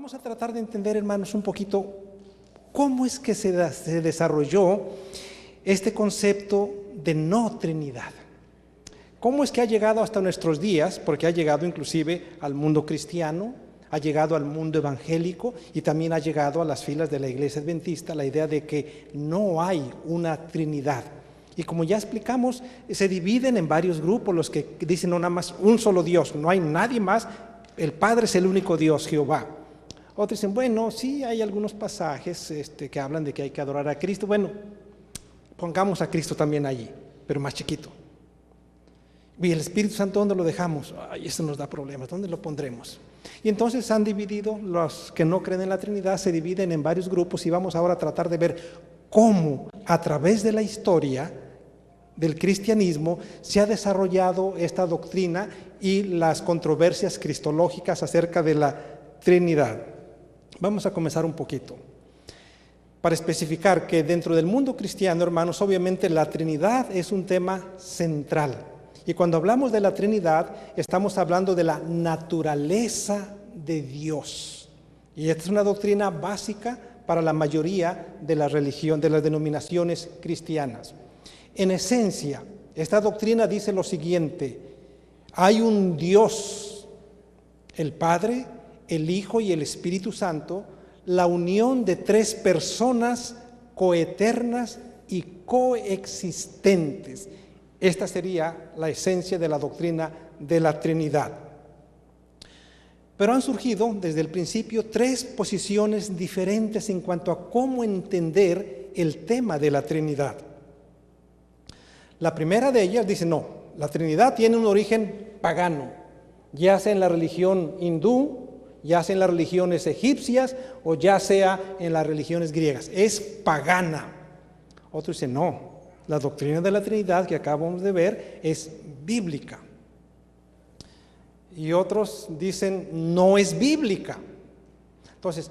Vamos a tratar de entender, hermanos, un poquito cómo es que se desarrolló este concepto de no Trinidad. ¿Cómo es que ha llegado hasta nuestros días? Porque ha llegado inclusive al mundo cristiano, ha llegado al mundo evangélico y también ha llegado a las filas de la Iglesia Adventista la idea de que no hay una Trinidad. Y como ya explicamos, se dividen en varios grupos los que dicen no, nada más un solo Dios, no hay nadie más, el Padre es el único Dios, Jehová. Otros dicen, bueno, sí hay algunos pasajes que hablan de que hay que adorar a Cristo. Bueno, pongamos a Cristo también allí, pero más chiquito. ¿Y el Espíritu Santo dónde lo dejamos? Ay, eso nos da problemas, ¿dónde lo pondremos? Y entonces se han dividido, los que no creen en la Trinidad se dividen en varios grupos y vamos ahora a tratar de ver cómo a través de la historia del cristianismo se ha desarrollado esta doctrina y las controversias cristológicas acerca de la Trinidad. Vamos a comenzar un poquito para especificar que dentro del mundo cristiano, hermanos, obviamente la Trinidad es un tema central. Y cuando hablamos de la Trinidad, estamos hablando de la naturaleza de Dios. Y esta es una doctrina básica para la mayoría de la religión, de las denominaciones cristianas. En esencia, esta doctrina dice lo siguiente: hay un Dios, el Padre, el Hijo y el Espíritu Santo, la unión de tres personas coeternas y coexistentes. Esta sería la esencia de la doctrina de la Trinidad. Pero han surgido desde el principio tres posiciones diferentes en cuanto a cómo entender el tema de la Trinidad. La primera de ellas dice, no, la Trinidad tiene un origen pagano, ya sea en la religión hindú, ya sea en las religiones egipcias o ya sea en las religiones griegas, es pagana. Otros dicen, no, la doctrina de la Trinidad que acabamos de ver es bíblica. Y otros dicen, no es bíblica. Entonces,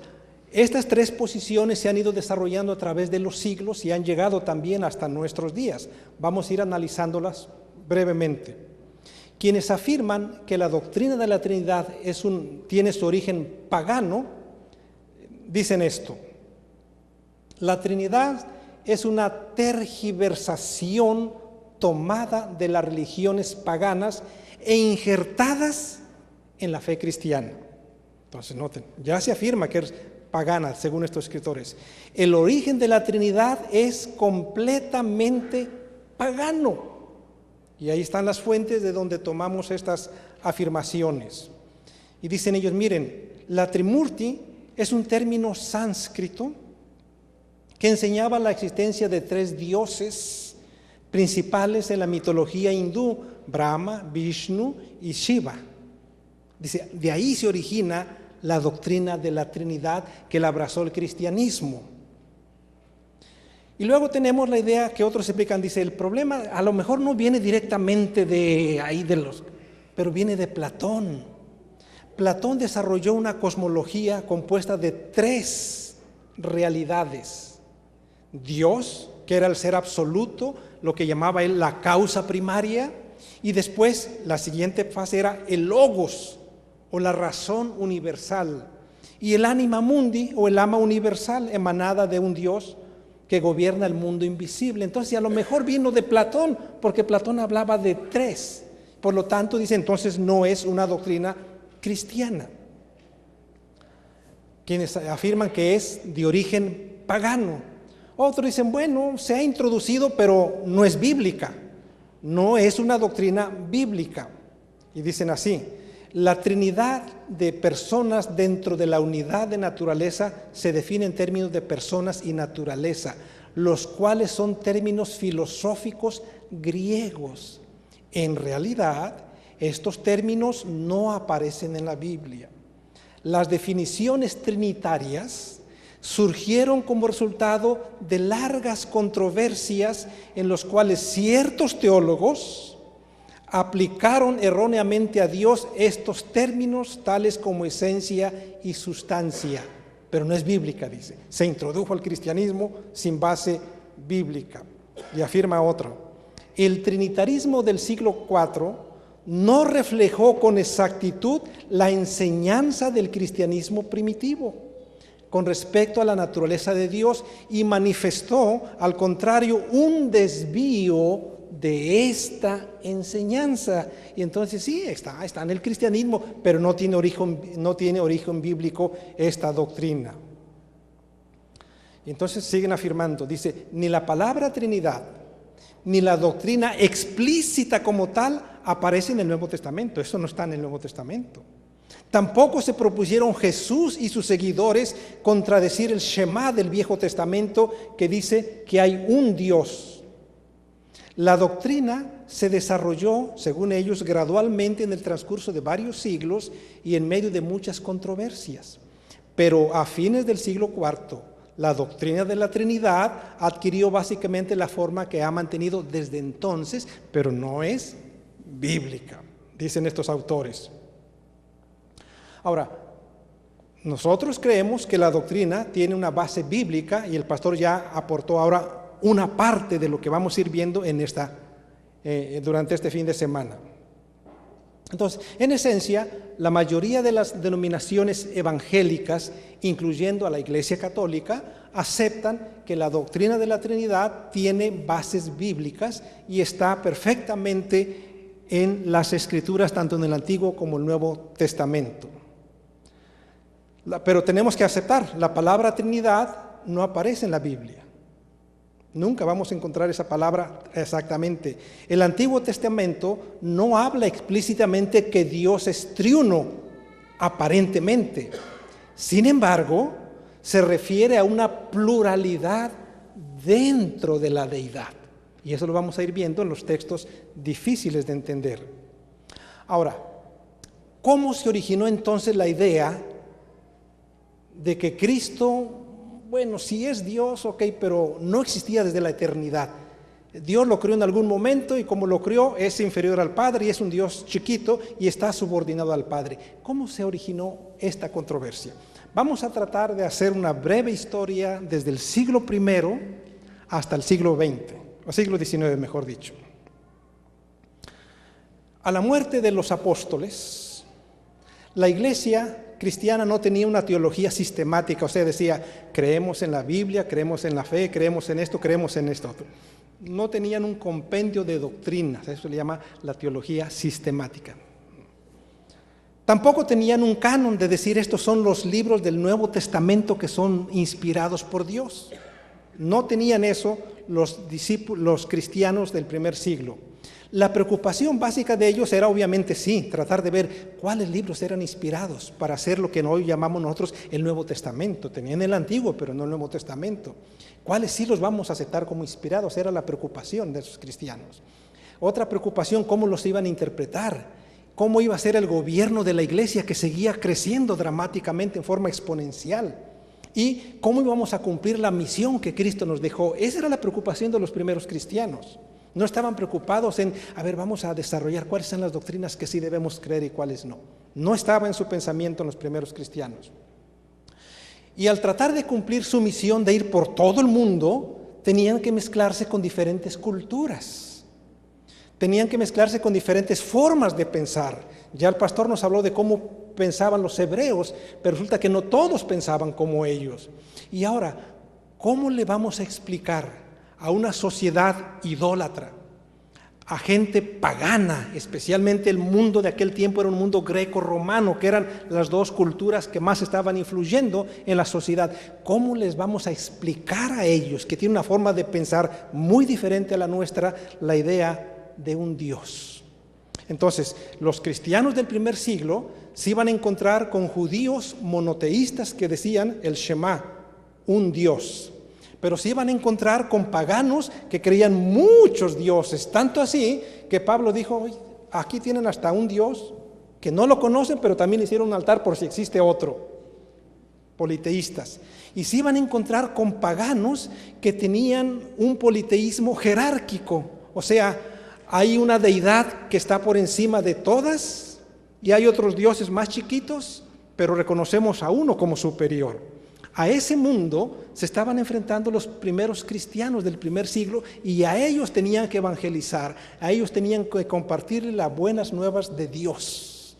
estas tres posiciones se han ido desarrollando a través de los siglos y han llegado también hasta nuestros días. Vamos a ir analizándolas brevemente. Quienes afirman que la doctrina de la Trinidad tiene su origen pagano, dicen esto: la Trinidad es una tergiversación tomada de las religiones paganas e injertadas en la fe cristiana. Entonces noten, ya se afirma que es pagana según estos escritores. El origen de la Trinidad es completamente pagano. Y ahí están las fuentes de donde tomamos estas afirmaciones. Y dicen ellos, miren, la Trimurti es un término sánscrito que enseñaba la existencia de tres dioses principales en la mitología hindú: Brahma, Vishnu y Shiva. Dice, de ahí se origina la doctrina de la Trinidad que la abrazó el cristianismo. Y luego tenemos la idea que otros explican, dice, el problema a lo mejor no viene directamente de ahí pero viene de Platón. Platón desarrolló una cosmología compuesta de tres realidades: Dios, que era el ser absoluto, lo que llamaba él la causa primaria, y después la siguiente fase era el logos, o la razón universal, y el anima mundi, o el alma universal, emanada de un Dios que gobierna el mundo invisible. Entonces a lo mejor vino de Platón, porque Platón hablaba de tres. Por lo tanto, dice, entonces no es una doctrina cristiana. Quienes afirman que es de origen pagano. Otros dicen, bueno, se ha introducido, pero no es bíblica. No es una doctrina bíblica. Y dicen así: la Trinidad de personas dentro de la unidad de naturaleza se define en términos de personas y naturaleza, los cuales son términos filosóficos griegos. En realidad, estos términos no aparecen en la Biblia. Las definiciones trinitarias surgieron como resultado de largas controversias en los cuales ciertos teólogos aplicaron erróneamente a Dios estos términos tales como esencia y sustancia, pero no es bíblica, dice. Se introdujo al cristianismo sin base bíblica. Y afirma otro: el trinitarismo del siglo IV no reflejó con exactitud la enseñanza del cristianismo primitivo con respecto a la naturaleza de Dios y manifestó, al contrario, un desvío de esta enseñanza. Y entonces sí, está en el cristianismo, pero no tiene origen bíblico esta doctrina. Y entonces siguen afirmando, dice, ni la palabra Trinidad, ni la doctrina explícita como tal aparece en el Nuevo Testamento. Eso no está en el Nuevo Testamento. Tampoco se propusieron Jesús y sus seguidores contradecir el Shema del Viejo Testamento que dice que hay un Dios. La doctrina se desarrolló, según ellos, gradualmente en el transcurso de varios siglos y en medio de muchas controversias. Pero a fines del siglo IV, la doctrina de la Trinidad adquirió básicamente la forma que ha mantenido desde entonces, pero no es bíblica, dicen estos autores. Ahora, nosotros creemos que la doctrina tiene una base bíblica y el pastor ya aportó ahora una parte de lo que vamos a ir viendo durante este fin de semana. Entonces, en esencia, la mayoría de las denominaciones evangélicas, incluyendo a la Iglesia Católica, aceptan que la doctrina de la Trinidad tiene bases bíblicas y está perfectamente en las Escrituras, tanto en el Antiguo como el Nuevo Testamento. Pero tenemos que aceptar, la palabra Trinidad no aparece en la Biblia. Nunca vamos a encontrar esa palabra exactamente. El Antiguo Testamento no habla explícitamente que Dios es triuno, aparentemente. Sin embargo, se refiere a una pluralidad dentro de la deidad. Y eso lo vamos a ir viendo en los textos difíciles de entender. Ahora, ¿cómo se originó entonces la idea de que Cristo, bueno, sí es Dios, ok, pero no existía desde la eternidad? Dios lo creó en algún momento y como lo creó es inferior al Padre y es un Dios chiquito y está subordinado al Padre. ¿Cómo se originó esta controversia? Vamos a tratar de hacer una breve historia desde el siglo I hasta el siglo XX, o siglo XIX mejor dicho. A la muerte de los apóstoles, la iglesia cristiana no tenía una teología sistemática, o sea, decía, creemos en la Biblia, creemos en la fe, creemos en esto otro. No tenían un compendio de doctrinas, eso se le llama la teología sistemática. Tampoco tenían un canon de decir, estos son los libros del Nuevo Testamento que son inspirados por Dios. No tenían eso los cristianos del primer siglo. La preocupación básica de ellos era obviamente tratar de ver cuáles libros eran inspirados para hacer lo que hoy llamamos nosotros el Nuevo Testamento. Tenían el Antiguo, pero no el Nuevo Testamento. ¿Cuáles sí los vamos a aceptar como inspirados? Era la preocupación de esos cristianos. Otra preocupación, cómo los iban a interpretar, cómo iba a ser el gobierno de la iglesia que seguía creciendo dramáticamente en forma exponencial y cómo íbamos a cumplir la misión que Cristo nos dejó. Esa era la preocupación de los primeros cristianos. No estaban preocupados en, vamos a desarrollar cuáles son las doctrinas que sí debemos creer y cuáles no. No estaba en su pensamiento en los primeros cristianos. Y al tratar de cumplir su misión de ir por todo el mundo, tenían que mezclarse con diferentes culturas. Tenían que mezclarse con diferentes formas de pensar. Ya el pastor nos habló de cómo pensaban los hebreos, pero resulta que no todos pensaban como ellos. Y ahora, ¿cómo le vamos a explicar a una sociedad idólatra, a gente pagana, especialmente el mundo de aquel tiempo era un mundo greco-romano, que eran las dos culturas que más estaban influyendo en la sociedad? ¿Cómo les vamos a explicar a ellos, que tienen una forma de pensar muy diferente a la nuestra, la idea de un Dios? Entonces, los cristianos del primer siglo se iban a encontrar con judíos monoteístas que decían el Shema, un Dios. Pero se iban a encontrar con paganos que creían muchos dioses, tanto así que Pablo dijo, aquí tienen hasta un Dios que no lo conocen, pero también hicieron un altar por si existe otro, politeístas. Y se iban a encontrar con paganos que tenían un politeísmo jerárquico, o sea, hay una deidad que está por encima de todas y hay otros dioses más chiquitos, pero reconocemos a uno como superior. A ese mundo se estaban enfrentando los primeros cristianos del primer siglo y a ellos tenían que evangelizar, a ellos tenían que compartirle las buenas nuevas de Dios.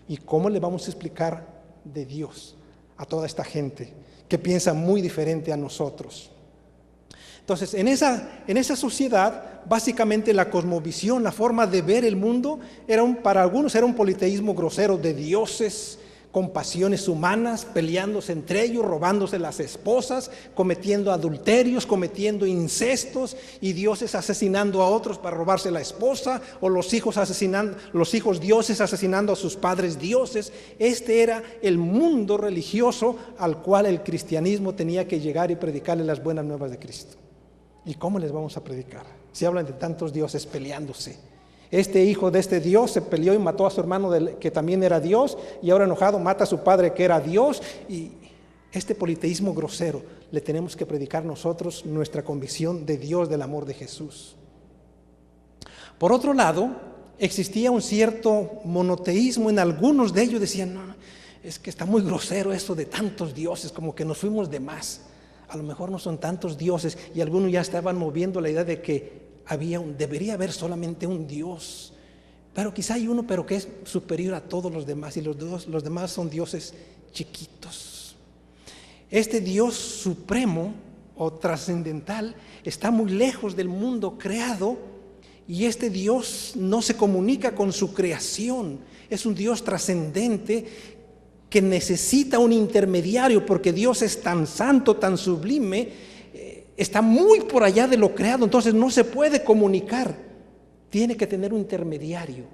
¿Y cómo le vamos a explicar de Dios a toda esta gente que piensa muy diferente a nosotros? Entonces, en esa sociedad, básicamente la cosmovisión, la forma de ver el mundo, para algunos era un politeísmo grosero de dioses con pasiones humanas, peleándose entre ellos, robándose las esposas, cometiendo adulterios, cometiendo incestos, y dioses asesinando a otros para robarse la esposa, o los hijos dioses asesinando a sus padres dioses. Este era el mundo religioso al cual el cristianismo tenía que llegar y predicarle las buenas nuevas de Cristo. ¿Y cómo les vamos a predicar? Si hablan de tantos dioses peleándose. Este hijo de este Dios se peleó y mató a su hermano que también era Dios, y ahora enojado mata a su padre que era Dios. Y este politeísmo grosero le tenemos que predicar nosotros nuestra convicción de Dios, del amor de Jesús. Por otro lado, existía un cierto monoteísmo en algunos de ellos. Decían, no, es que está muy grosero eso de tantos dioses, como que nos fuimos de más. A lo mejor no son tantos dioses, y algunos ya estaban moviendo la idea de que debería haber solamente un Dios, pero quizá hay uno, pero que es superior a todos los demás, y los demás son dioses chiquitos. Este Dios supremo o trascendental está muy lejos del mundo creado, y este Dios no se comunica con su creación. Es un Dios trascendente que necesita un intermediario, porque Dios es tan santo, tan sublime, está muy por allá de lo creado, entonces no se puede comunicar, tiene que tener un intermediario.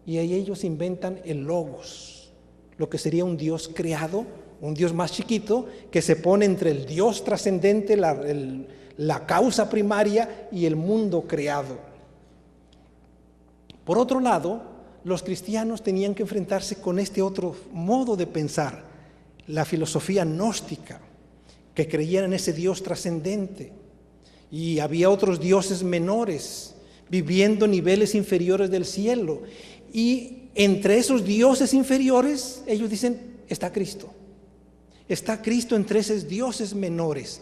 Y ahí ellos inventan el Logos, lo que sería un Dios creado, un Dios más chiquito, que se pone entre el Dios trascendente, la causa primaria, y el mundo creado. Por otro lado, los cristianos tenían que enfrentarse con este otro modo de pensar, la filosofía gnóstica, que creían en ese Dios trascendente, y había otros dioses menores viviendo niveles inferiores del cielo, y entre esos dioses inferiores ellos dicen, está Cristo entre esos dioses menores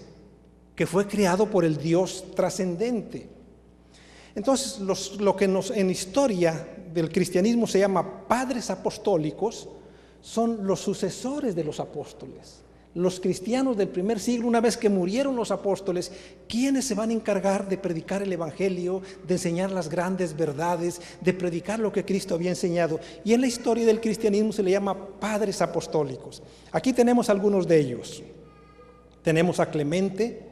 que fue creado por el Dios trascendente. Entonces lo que en historia del cristianismo se llama padres apostólicos son los sucesores de los apóstoles. Los cristianos del primer siglo, una vez que murieron los apóstoles, ¿quiénes se van a encargar de predicar el evangelio, de enseñar las grandes verdades, de predicar lo que Cristo había enseñado? Y en la historia del cristianismo se le llama padres apostólicos. Aquí tenemos algunos de ellos. Tenemos a Clemente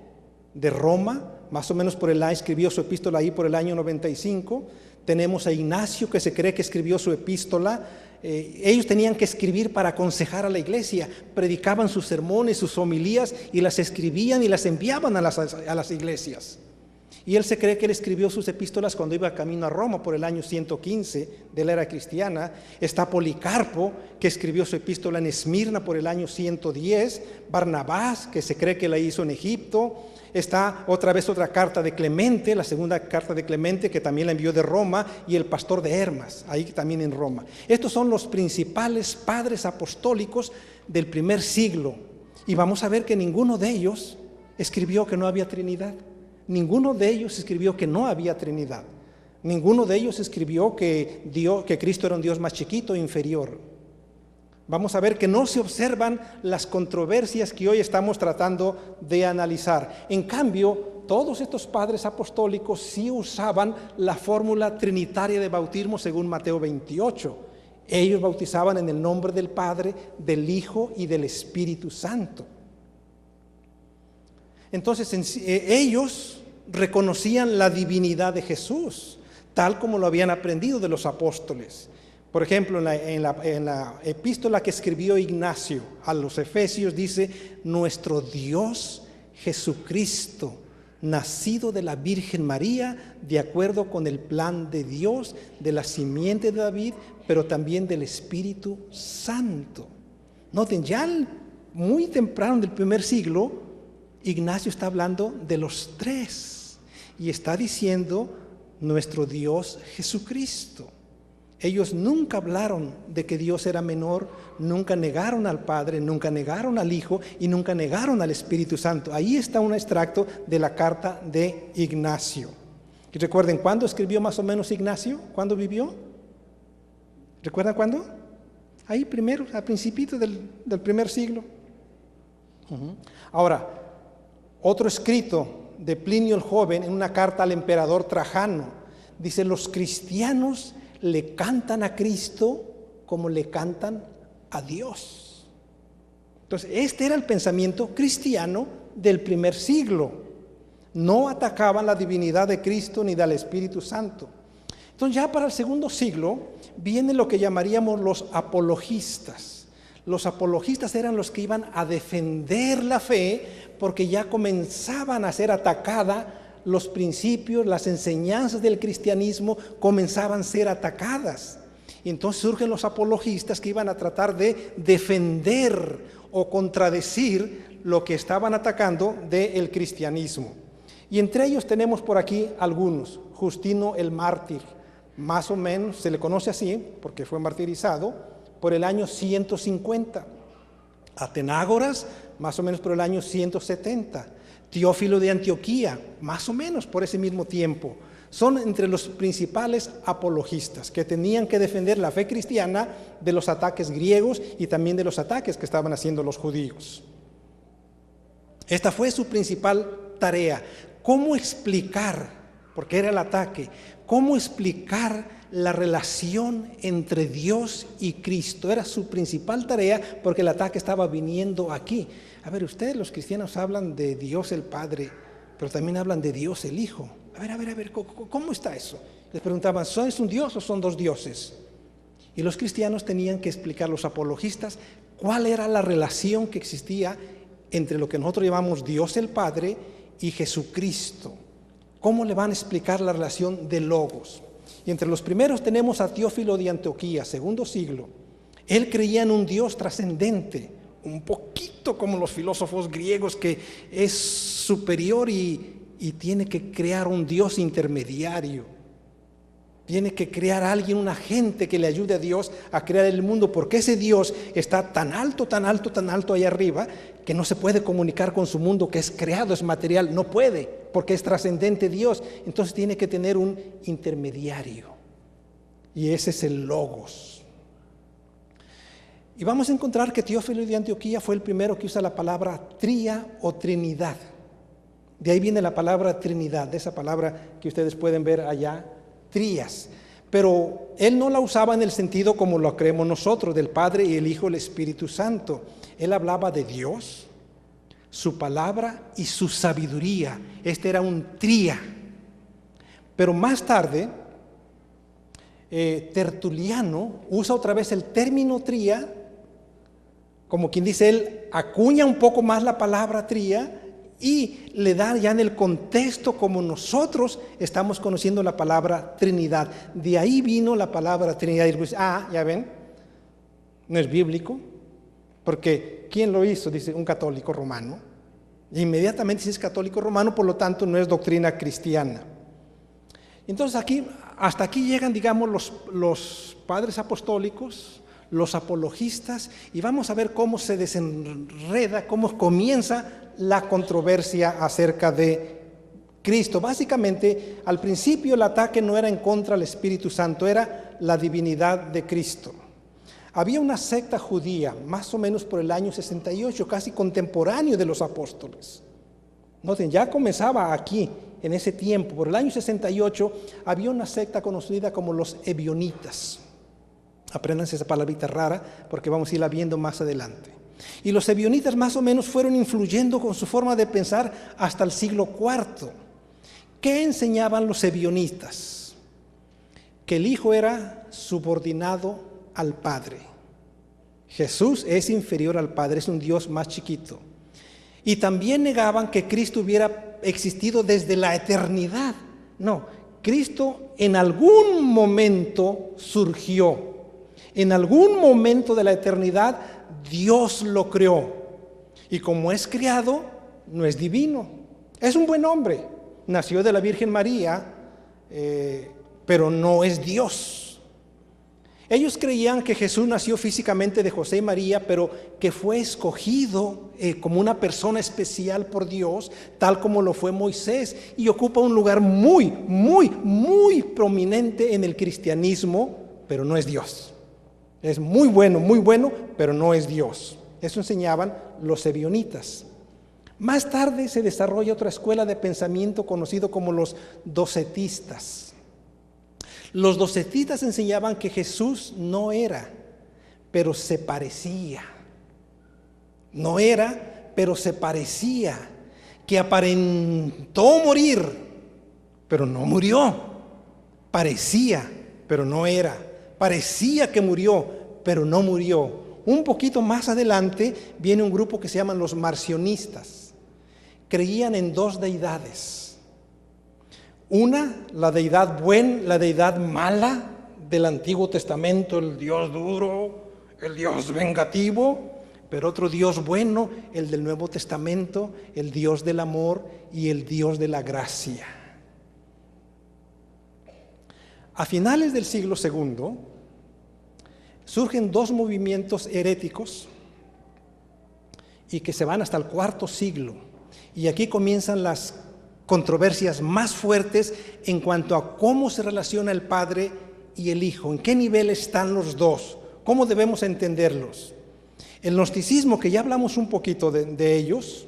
de Roma, más o menos escribió su epístola ahí por el año 95. Tenemos a Ignacio, que se cree que escribió su epístola. Ellos tenían que escribir para aconsejar a la iglesia, predicaban sus sermones, sus homilías, y las escribían y las enviaban a las iglesias. Y él se cree que él escribió sus epístolas cuando iba camino a Roma por el año 115 de la era cristiana. Está Policarpo, que escribió su epístola en Esmirna por el año 110. Barnabás, que se cree que la hizo en Egipto. Está otra carta de Clemente, la segunda carta de Clemente, que también la envió de Roma, y el pastor de Hermas, ahí también en Roma. Estos son los principales padres apostólicos del primer siglo. Y vamos a ver que ninguno de ellos escribió que no había Trinidad. Ninguno de ellos escribió que no había Trinidad. Ninguno de ellos escribió que Cristo era un Dios más chiquito e inferior. Vamos a ver que no se observan las controversias que hoy estamos tratando de analizar. En cambio, todos estos padres apostólicos sí usaban la fórmula trinitaria de bautismo según Mateo 28. Ellos bautizaban en el nombre del Padre, del Hijo y del Espíritu Santo. Entonces, ellos reconocían la divinidad de Jesús, tal como lo habían aprendido de los apóstoles. Por ejemplo, en la epístola que escribió Ignacio a los Efesios dice, nuestro Dios Jesucristo, nacido de la Virgen María, de acuerdo con el plan de Dios, de la simiente de David, pero también del Espíritu Santo. Noten, ya muy temprano del primer siglo, Ignacio está hablando de los tres y está diciendo nuestro Dios Jesucristo. Ellos nunca hablaron de que Dios era menor, nunca negaron al Padre, nunca negaron al Hijo y nunca negaron al Espíritu Santo. Ahí está un extracto de la carta de Ignacio. Y recuerden, ¿cuándo escribió más o menos Ignacio? ¿Cuándo vivió? ¿Recuerdan cuándo? Ahí primero, al principio del primer siglo. Ahora, otro escrito de Plinio el Joven en una carta al emperador Trajano, dice: los cristianos le cantan a Cristo como le cantan a Dios. Entonces, este era el pensamiento cristiano del primer siglo. No atacaban la divinidad de Cristo ni del Espíritu Santo. Entonces, ya para el segundo siglo viene lo que llamaríamos los apologistas. Los apologistas eran los que iban a defender la fe, porque ya comenzaban a ser atacada. Los principios, las enseñanzas del cristianismo comenzaban a ser atacadas. Y entonces surgen los apologistas que iban a tratar de defender o contradecir lo que estaban atacando del cristianismo. Y entre ellos tenemos por aquí algunos. Justino el Mártir, más o menos se le conoce así porque fue martirizado por el año 150. Atenágoras, más o menos por el año 170. Teófilo de Antioquía, más o menos por ese mismo tiempo. Son entre los principales apologistas que tenían que defender la fe cristiana de los ataques griegos y también de los ataques que estaban haciendo los judíos. Esta fue su principal tarea. ¿Cómo explicar? Porque era el ataque. ¿Cómo explicar la relación entre Dios y Cristo? Era su principal tarea, porque el ataque estaba viniendo aquí. A ver, ustedes los cristianos hablan de Dios el Padre, pero también hablan de Dios el Hijo. A ver, ¿cómo está eso? Les preguntaban, ¿es un Dios o son dos dioses? Y los cristianos tenían que explicar, los apologistas, cuál era la relación que existía entre lo que nosotros llamamos Dios el Padre y Jesucristo. ¿Cómo le van a explicar la relación de Logos? Y entre los primeros tenemos a Teófilo de Antioquía, segundo siglo. Él creía en un Dios trascendente, un poquito como los filósofos griegos, que es superior y tiene que crear un Dios intermediario. Tiene que crear a alguien, un agente que le ayude a Dios a crear el mundo, porque ese Dios está tan alto ahí arriba, que no se puede comunicar con su mundo, que es creado, es material, no puede, porque es trascendente Dios. Entonces tiene que tener un intermediario, y ese es el Logos. Y vamos a encontrar que Teófilo de Antioquía fue el primero que usa la palabra tría o trinidad. De ahí viene la palabra Trinidad, de esa palabra que ustedes pueden ver allá, trías. Pero él no la usaba en el sentido como lo creemos nosotros, del Padre y el Hijo y el Espíritu Santo. Él hablaba de Dios, su palabra y su sabiduría. Este era un tría. Pero más tarde, Tertuliano usa otra vez el término tría, como quien dice, él acuña un poco más la palabra tría y le da ya en el contexto como nosotros estamos conociendo la palabra Trinidad. De ahí vino la palabra Trinidad. Y pues, ya ven, no es bíblico, porque ¿quién lo hizo? Dice un católico romano. E inmediatamente si es católico romano, por lo tanto no es doctrina cristiana. Entonces hasta aquí llegan, digamos, los padres apostólicos, los apologistas, y vamos a ver cómo se desenreda, cómo comienza la controversia acerca de Cristo. Básicamente, al principio el ataque no era en contra del Espíritu Santo, era la divinidad de Cristo. Había una secta judía, más o menos por el año 68, casi contemporáneo de los apóstoles. Noten, ya comenzaba aquí, en ese tiempo, por el año 68, había una secta conocida como los ebionitas. Apréndanse esa palabrita rara, porque vamos a irla viendo más adelante. Y los ebionitas más o menos fueron influyendo con su forma de pensar hasta el siglo IV. ¿Qué enseñaban los ebionitas? Que el Hijo era subordinado al Padre. Jesús es inferior al Padre, es un Dios más chiquito. Y también negaban que Cristo hubiera existido desde la eternidad. No, Cristo en algún momento surgió. En algún momento de la eternidad Dios lo creó. Y como es criado, no es divino. Es un buen hombre. Nació de la Virgen María, pero no es Dios. Ellos creían que Jesús nació físicamente de José y María, pero que fue escogido como una persona especial por Dios, tal como lo fue Moisés, y ocupa un lugar muy, muy, muy prominente en el cristianismo, pero no es Dios. Es muy bueno, pero no es Dios. Eso enseñaban los ebionitas. Más tarde se desarrolla otra escuela de pensamiento conocido como los docetistas. Los docetistas enseñaban que Jesús no era, pero se parecía. No era, pero se parecía. Que aparentó morir, pero no murió. Parecía, pero no era. Parecía que murió, pero no murió. Un poquito más adelante viene un grupo que se llaman los marcionistas. Creían en dos deidades. Una, la deidad buena, la deidad mala del Antiguo Testamento, el Dios duro, el Dios vengativo, pero otro Dios bueno, el del Nuevo Testamento, el Dios del amor y el Dios de la gracia. A finales del siglo II surgen dos movimientos heréticos y que se van hasta el IV siglo. Y aquí comienzan las controversias más fuertes en cuanto a cómo se relaciona el Padre y el Hijo, en qué nivel están los dos, cómo debemos entenderlos. El gnosticismo, que ya hablamos un poquito de ellos,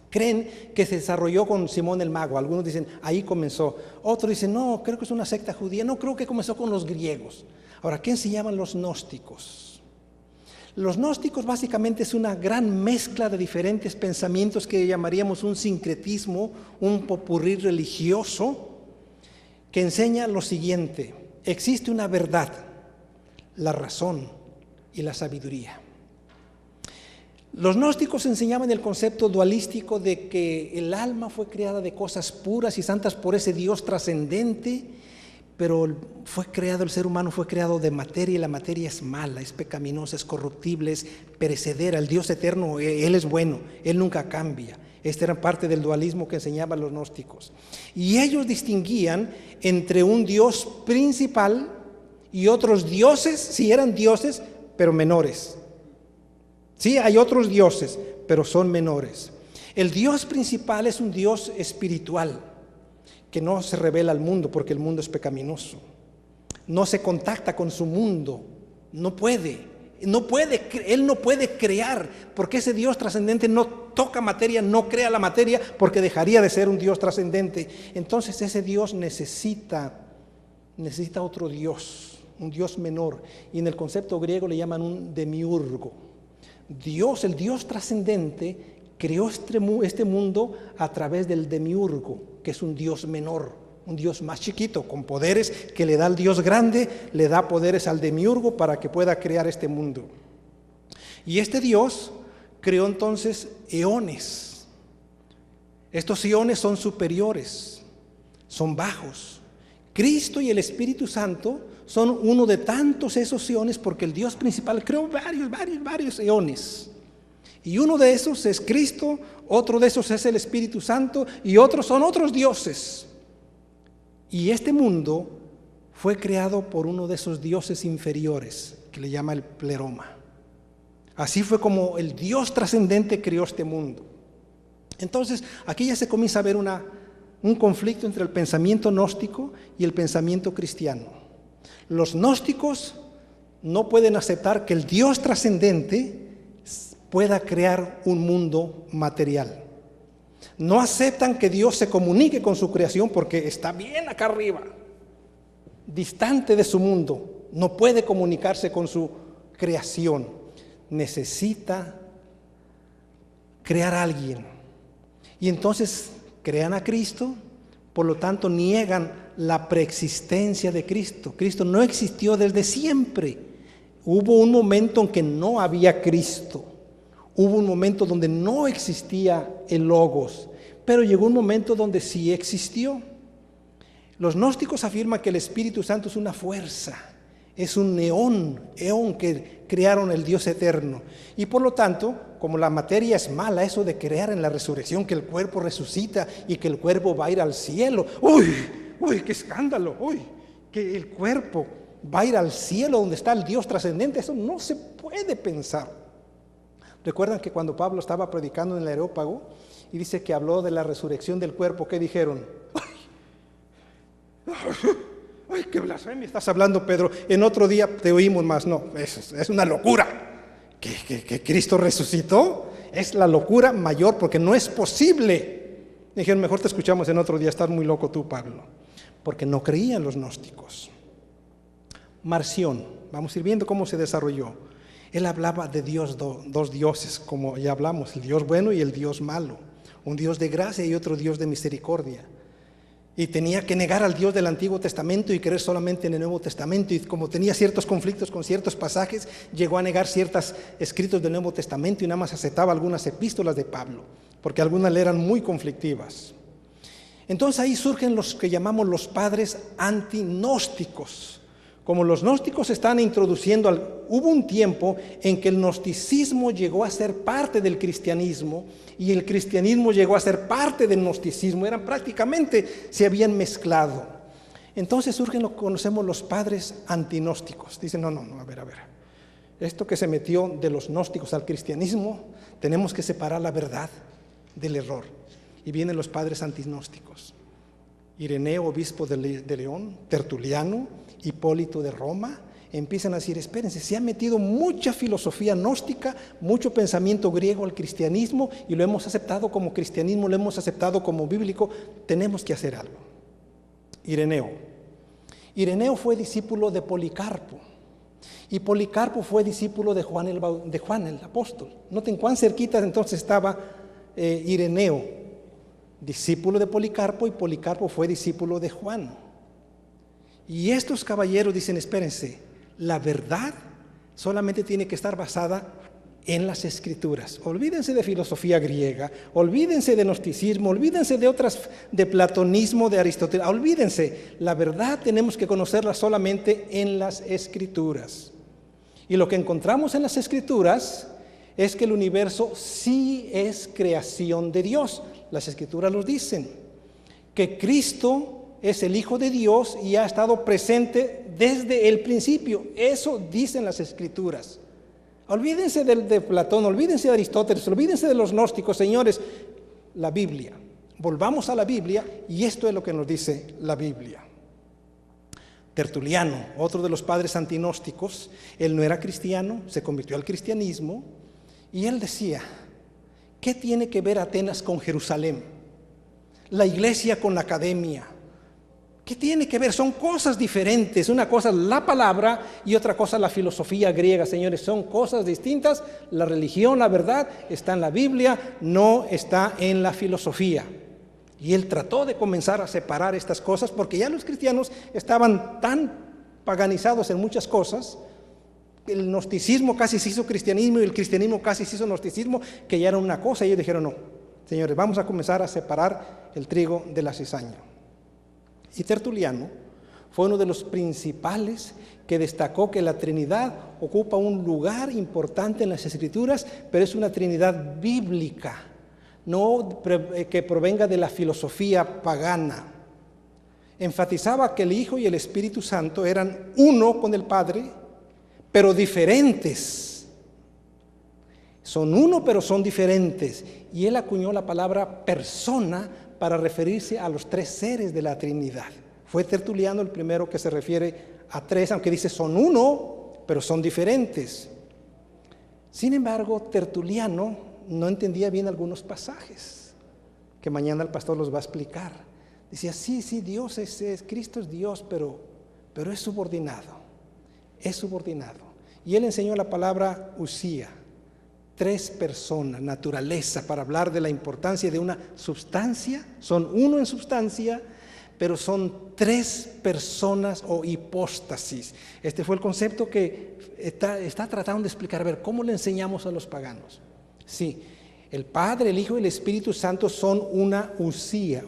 creen que se desarrolló con Simón el Mago. Algunos dicen, ahí comenzó. Otros dicen, no, creo que es una secta judía. No, creo que comenzó con los griegos. Ahora, ¿qué enseñaban los gnósticos? Los gnósticos básicamente es una gran mezcla de diferentes pensamientos que llamaríamos un sincretismo, un popurrí religioso, que enseña lo siguiente: existe una verdad, la razón y la sabiduría. Los gnósticos enseñaban el concepto dualístico de que el alma fue creada de cosas puras y santas por ese Dios trascendente, pero el ser humano fue creado de materia y la materia es mala, es pecaminosa, es corruptible, es perecedera. El Dios eterno, Él es bueno, Él nunca cambia. Esta era parte del dualismo que enseñaban los gnósticos. Y ellos distinguían entre un Dios principal y otros dioses, sí eran dioses, pero menores. Sí, hay otros dioses, pero son menores. El Dios principal es un Dios espiritual, que no se revela al mundo porque el mundo es pecaminoso. No se contacta con su mundo, no puede. Él no puede crear, porque ese Dios trascendente no toca materia, no crea la materia, porque dejaría de ser un Dios trascendente. Entonces ese Dios necesita otro Dios, un Dios menor. Y en el concepto griego le llaman un demiurgo. El Dios trascendente, creó este mundo a través del demiurgo, que es un Dios menor, un Dios más chiquito, con poderes que le da al Dios grande, le da poderes al demiurgo para que pueda crear este mundo. Y este Dios creó entonces eones. Estos eones son superiores, son bajos. Cristo y el Espíritu Santo son uno de tantos esos eones, porque el Dios principal creó varios eones. Y uno de esos es Cristo, otro de esos es el Espíritu Santo y otros son otros dioses. Y este mundo fue creado por uno de esos dioses inferiores, que le llama el pleroma. Así fue como el Dios trascendente creó este mundo. Entonces, aquí ya se comienza a ver un conflicto entre el pensamiento gnóstico y el pensamiento cristiano. Los gnósticos no pueden aceptar que el Dios trascendente pueda crear un mundo material. No aceptan que Dios se comunique con su creación porque está bien acá arriba, distante de su mundo. No puede comunicarse con su creación. Necesita crear a alguien. Y entonces crean a Cristo, por lo tanto niegan la preexistencia de Cristo. Cristo no existió desde siempre. Hubo un momento en que no había Cristo. Hubo un momento donde no existía el Logos, pero llegó un momento donde sí existió. Los gnósticos afirman que el Espíritu Santo es una fuerza, es un eón que crearon el Dios eterno. Y por lo tanto, como la materia es mala, eso de creer en la resurrección, que el cuerpo resucita y que el cuerpo va a ir al cielo. ¡Uy! ¡Qué escándalo! ¡Uy! Que el cuerpo va a ir al cielo donde está el Dios trascendente. Eso no se puede pensar. ¿Recuerdan que cuando Pablo estaba predicando en el Areópago y dice que habló de la resurrección del cuerpo, qué dijeron? ¡Ay, qué blasfemia estás hablando, Pedro! En otro día te oímos más. No, es una locura. ¿Que Cristo resucitó? Es la locura mayor, porque no es posible. Dijeron, mejor te escuchamos en otro día, estás muy loco tú, Pablo. Porque no creían los gnósticos. Marción, vamos a ir viendo cómo se desarrolló. Él hablaba de Dios, dos dioses, como ya hablamos, el Dios bueno y el Dios malo. Un Dios de gracia y otro Dios de misericordia. Y tenía que negar al Dios del Antiguo Testamento y creer solamente en el Nuevo Testamento. Y como tenía ciertos conflictos con ciertos pasajes, llegó a negar ciertos escritos del Nuevo Testamento y nada más aceptaba algunas epístolas de Pablo, porque algunas le eran muy conflictivas. Entonces ahí surgen los que llamamos los padres antinósticos. Como los gnósticos están introduciendo, hubo un tiempo en que el gnosticismo llegó a ser parte del cristianismo y el cristianismo llegó a ser parte del gnosticismo, prácticamente se habían mezclado. Entonces surgen lo que conocemos los padres antinósticos. Dicen, no, a ver. Esto que se metió de los gnósticos al cristianismo, tenemos que separar la verdad del error. Y vienen los padres antinósticos. Ireneo, obispo de León, Tertuliano, Hipólito de Roma, empiezan a decir, espérense, se ha metido mucha filosofía gnóstica, mucho pensamiento griego al cristianismo y lo hemos aceptado como cristianismo, lo hemos aceptado como bíblico, tenemos que hacer algo. Ireneo fue discípulo de Policarpo y Policarpo fue discípulo de Juan el apóstol. Noten cuán cerquita entonces estaba Ireneo, discípulo de Policarpo, y Policarpo fue discípulo de Juan. Y estos caballeros dicen, espérense, la verdad solamente tiene que estar basada en las Escrituras. Olvídense de filosofía griega, olvídense de gnosticismo, olvídense de otras, de platonismo, de Aristóteles, olvídense. La verdad tenemos que conocerla solamente en las Escrituras. Y lo que encontramos en las Escrituras es que el universo sí es creación de Dios. Las Escrituras nos dicen que Cristo es el Hijo de Dios y ha estado presente desde el principio. Eso dicen las Escrituras. Olvídense de Platón, olvídense de Aristóteles, olvídense de los gnósticos, señores. La Biblia. Volvamos a la Biblia y esto es lo que nos dice la Biblia. Tertuliano, otro de los padres antinósticos, él no era cristiano, se convirtió al cristianismo y él decía, ¿qué tiene que ver Atenas con Jerusalén? La iglesia con la academia. ¿Qué tiene que ver? Son cosas diferentes. Una cosa es la palabra y otra cosa es la filosofía griega, señores. Son cosas distintas. La religión, la verdad, está en la Biblia, no está en la filosofía. Y él trató de comenzar a separar estas cosas porque ya los cristianos estaban tan paganizados en muchas cosas. El gnosticismo casi se hizo cristianismo y el cristianismo casi se hizo gnosticismo, que ya era una cosa. Y ellos dijeron, no, señores, vamos a comenzar a separar el trigo de la cizaña. Y Tertuliano fue uno de los principales que destacó que la Trinidad ocupa un lugar importante en las Escrituras, pero es una Trinidad bíblica, no que provenga de la filosofía pagana. Enfatizaba que el Hijo y el Espíritu Santo eran uno con el Padre, pero diferentes. Son uno, pero son diferentes. Y él acuñó la palabra persona para referirse a los tres seres de la Trinidad. Fue Tertuliano el primero que se refiere a tres, aunque dice son uno, pero son diferentes. Sin embargo, Tertuliano no entendía bien algunos pasajes, que mañana el pastor los va a explicar. Decía, sí, Dios es Cristo es Dios, pero es subordinado, Y él enseñó la palabra usía. Tres personas, naturaleza, para hablar de la importancia de una sustancia. Son uno en sustancia, pero son tres personas o hipóstasis. Este fue el concepto que está tratando de explicar. A ver, ¿cómo le enseñamos a los paganos? Sí, el Padre, el Hijo y el Espíritu Santo son una usía,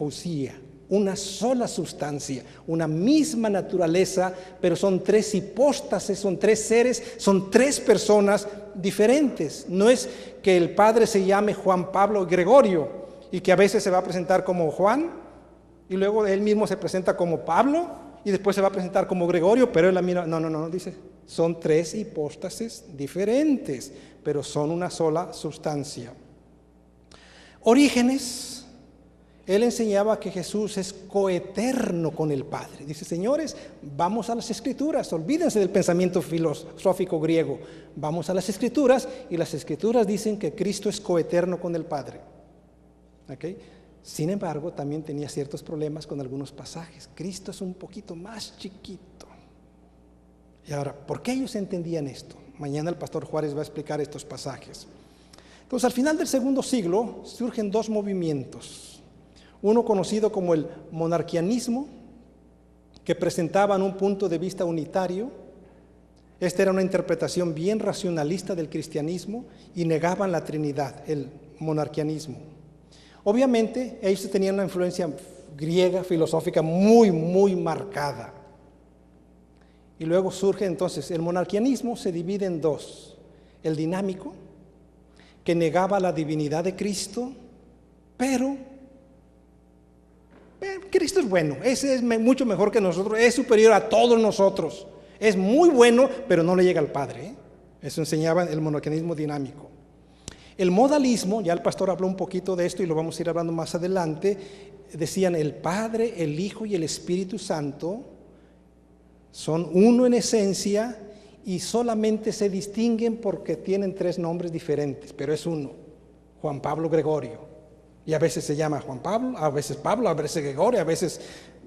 una sola sustancia, una misma naturaleza, pero son tres hipóstasis, son tres seres, son tres personas diferentes. No es que el Padre se llame Juan Pablo Gregorio y que a veces se va a presentar como Juan y luego él mismo se presenta como Pablo y después se va a presentar como Gregorio, pero él la mira, no, dice, son tres hipóstasis diferentes, pero son una sola sustancia. Orígenes, él enseñaba que Jesús es coeterno con el Padre. Dice, señores, vamos a las Escrituras, olvídense del pensamiento filosófico griego, vamos a las Escrituras, y las Escrituras dicen que Cristo es coeterno con el Padre. ¿Okay? Sin embargo, también tenía ciertos problemas con algunos pasajes. Cristo es un poquito más chiquito. Y ahora, ¿por qué ellos entendían esto? Mañana el pastor Juárez va a explicar estos pasajes. Entonces, al final del segundo siglo surgen dos movimientos. Uno conocido como el monarquianismo, que presentaban un punto de vista unitario. Esta era una interpretación bien racionalista del cristianismo y negaban la Trinidad, el monarquianismo. Obviamente, ellos tenían una influencia griega, filosófica muy, muy marcada. Y luego surge entonces, el monarquianismo se divide en dos. El dinámico, que negaba la divinidad de Cristo, pero Cristo es bueno, ese es mucho mejor que nosotros, es superior a todos nosotros. Es muy bueno, pero no le llega al Padre, ¿eh? Eso enseñaba el monarquianismo dinámico. El modalismo, ya el pastor habló un poquito de esto y lo vamos a ir hablando más adelante, decían el Padre, el Hijo y el Espíritu Santo son uno en esencia y solamente se distinguen porque tienen tres nombres diferentes, pero es uno, Juan Pablo Gregorio. Y a veces se llama Juan Pablo, a veces Pablo, a veces Gregorio, a veces,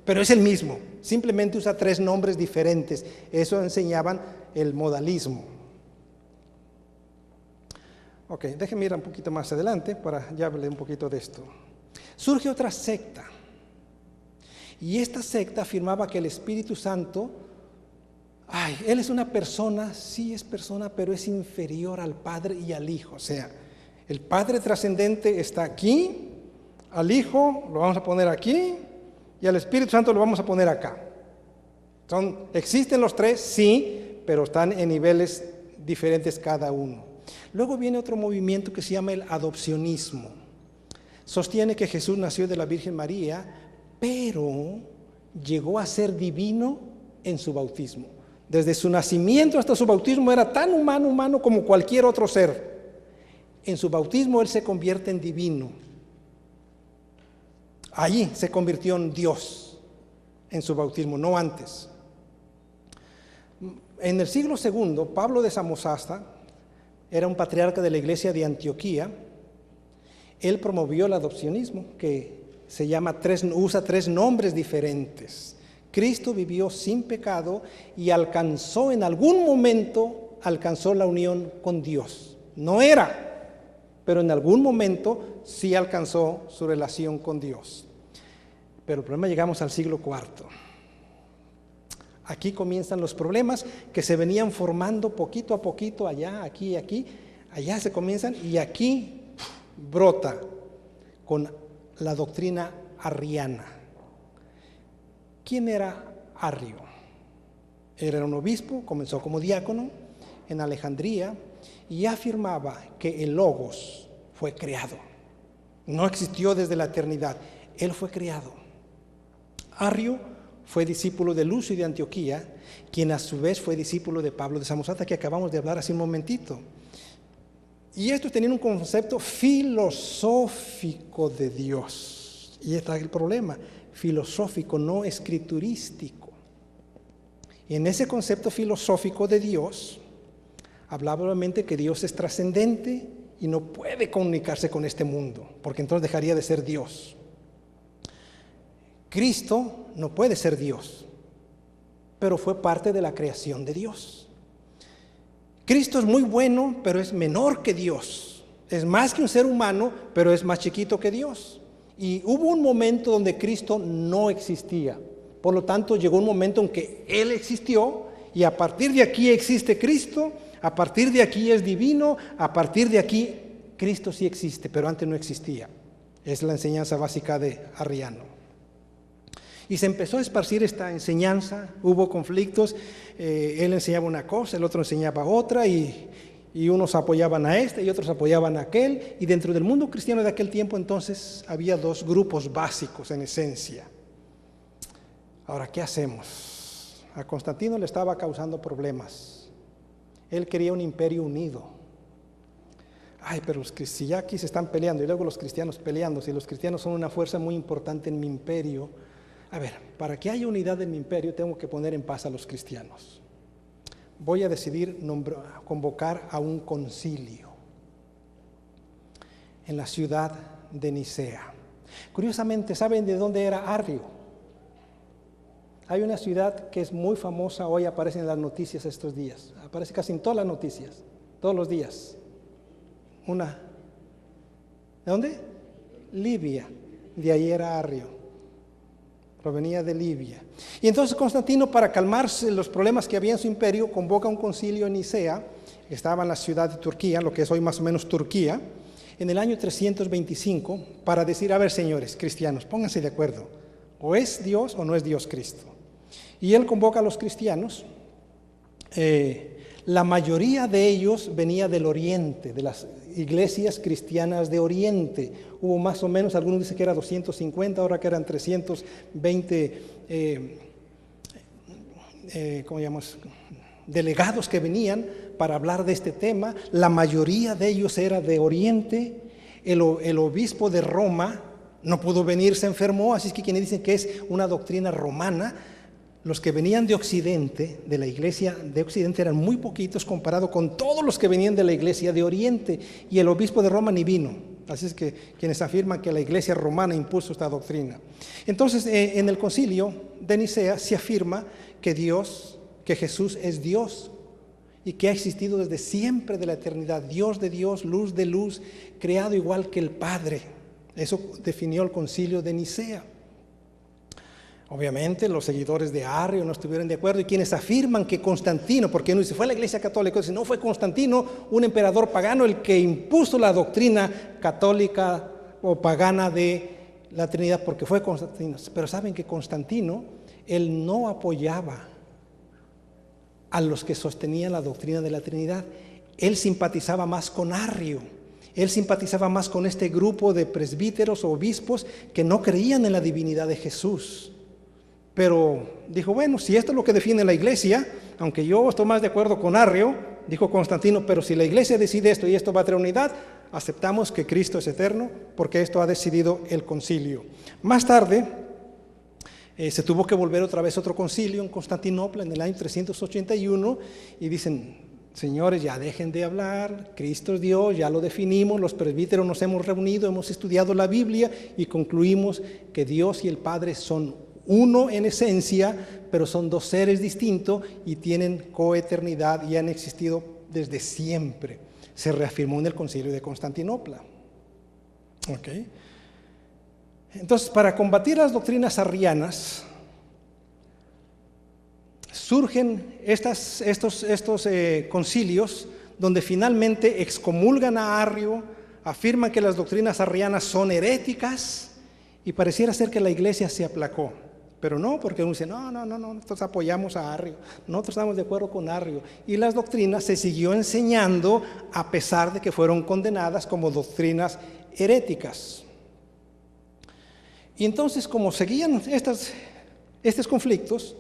pero es el mismo, simplemente usa tres nombres diferentes. Eso enseñaban el modalismo. Ok, déjenme ir un poquito más adelante para ya hablar un poquito de esto. Surge otra secta. Y esta secta afirmaba que el Espíritu Santo, Él es una persona, sí es persona, pero es inferior al Padre y al Hijo. O sea, el Padre trascendente está aquí, al Hijo lo vamos a poner aquí y al Espíritu Santo lo vamos a poner acá. ¿Existen los tres? Sí, pero están en niveles diferentes cada uno. Luego viene otro movimiento que se llama el adopcionismo. Sostiene que Jesús nació de la Virgen María, pero llegó a ser divino en su bautismo. Desde su nacimiento hasta su bautismo era tan humano como cualquier otro ser. En su bautismo Él se convierte en divino. Allí se convirtió en Dios, en su bautismo, no antes. En el siglo II, Pablo de Samosata era un patriarca de la iglesia de Antioquía. Él promovió el adopcionismo, que usa tres nombres diferentes. Cristo vivió sin pecado y alcanzó en algún momento la unión con Dios. No era, pero en algún momento sí alcanzó su relación con Dios. Pero el problema, llegamos al siglo IV. Aquí comienzan los problemas que se venían formando poquito a poquito, allá, aquí, allá se comienzan, y aquí brota con la doctrina arriana. ¿Quién era Arrio? Era un obispo, comenzó como diácono en Alejandría y afirmaba que el Logos fue creado. No existió desde la eternidad, Él fue creado. Arrio fue discípulo de Lucio de Antioquía, quien a su vez fue discípulo de Pablo de Samosata, que acabamos de hablar hace un momentito. Y estos tenían un concepto filosófico de Dios. Y este es el problema, filosófico, no escriturístico. Y en ese concepto filosófico de Dios, hablaba obviamente que Dios es trascendente y no puede comunicarse con este mundo, porque entonces dejaría de ser Dios. Cristo no puede ser Dios, pero fue parte de la creación de Dios. Cristo es muy bueno, pero es menor que Dios. Es más que un ser humano, pero es más chiquito que Dios. Y hubo un momento donde Cristo no existía. Por lo tanto, llegó un momento en que Él existió y a partir de aquí existe Cristo, a partir de aquí es divino, a partir de aquí Cristo sí existe, pero antes no existía. Es la enseñanza básica de Arriano. Y se empezó a esparcir esta enseñanza, hubo conflictos, él enseñaba una cosa, el otro enseñaba otra, y unos apoyaban a este y otros apoyaban a aquel, y dentro del mundo cristiano de aquel tiempo entonces había dos grupos básicos en esencia. Ahora, ¿qué hacemos? A Constantino le estaba causando problemas. Él quería un imperio unido. Ay, pero si ya aquí se están peleando y luego los cristianos peleando, si los cristianos son una fuerza muy importante en mi imperio, a ver, para que haya unidad en mi imperio tengo que poner en paz a los cristianos. Voy a decidir convocar a un concilio en la ciudad de Nicea. Curiosamente, ¿saben de dónde era Arrio? Hay una ciudad que es muy famosa, hoy aparece en las noticias estos días, aparece casi en todas las noticias, todos los días. ¿De dónde? Libia, de ahí era Arrio, provenía de Libia. Y entonces Constantino, para calmarse los problemas que había en su imperio, convoca un concilio en Nicea, que estaba en la ciudad de Turquía, lo que es hoy más o menos Turquía, en el año 325, para decir, a ver señores cristianos, pónganse de acuerdo, o es Dios o no es Dios Cristo. Y él convoca a los cristianos, la mayoría de ellos venía del oriente, de las iglesias cristianas de oriente. Hubo más o menos, algunos dicen que eran 250, ahora que eran 320 delegados que venían para hablar de este tema. La mayoría de ellos era de oriente. El obispo de Roma no pudo venir, se enfermó, así es que quienes dicen que es una doctrina romana. Los que venían de Occidente, de la iglesia de Occidente, eran muy poquitos comparado con todos los que venían de la iglesia de Oriente, y el obispo de Roma ni vino. Así es que quienes afirman que la iglesia romana impuso esta doctrina. Entonces, en el concilio de Nicea se afirma que que Jesús es Dios y que ha existido desde siempre de la eternidad, Dios de Dios, luz de luz, creado igual que el Padre. Eso definió el concilio de Nicea. Obviamente los seguidores de Arrio no estuvieron de acuerdo, y quienes afirman que Constantino, porque no dice fue la iglesia católica, dice no, fue Constantino, un emperador pagano, el que impuso la doctrina católica o pagana de la Trinidad, porque fue Constantino. Pero saben que Constantino, él no apoyaba a los que sostenían la doctrina de la Trinidad. Él simpatizaba más con Arrio. Él simpatizaba más con este grupo de presbíteros o obispos que no creían en la divinidad de Jesús. Pero dijo, bueno, si esto es lo que define la iglesia, aunque yo estoy más de acuerdo con Arrio, dijo Constantino, pero si la iglesia decide esto y esto va a traer unidad, aceptamos que Cristo es eterno, porque esto ha decidido el concilio. Más tarde, se tuvo que volver otra vez otro concilio en Constantinopla en el año 381, y dicen, señores, ya dejen de hablar, Cristo es Dios, ya lo definimos, los presbíteros nos hemos reunido, hemos estudiado la Biblia y concluimos que Dios y el Padre son uno en esencia, pero son dos seres distintos y tienen coeternidad y han existido desde siempre. Se reafirmó en el concilio de Constantinopla. ¿Okay? Entonces, para combatir las doctrinas arrianas, surgen estos concilios donde finalmente excomulgan a Arrio, afirman que las doctrinas arrianas son heréticas, y pareciera ser que la iglesia se aplacó. Pero no, porque uno dice, no, nosotros apoyamos a Arrio, nosotros estamos de acuerdo con Arrio. Y las doctrinas se siguió enseñando a pesar de que fueron condenadas como doctrinas heréticas. Y entonces, como seguían estos conflictos,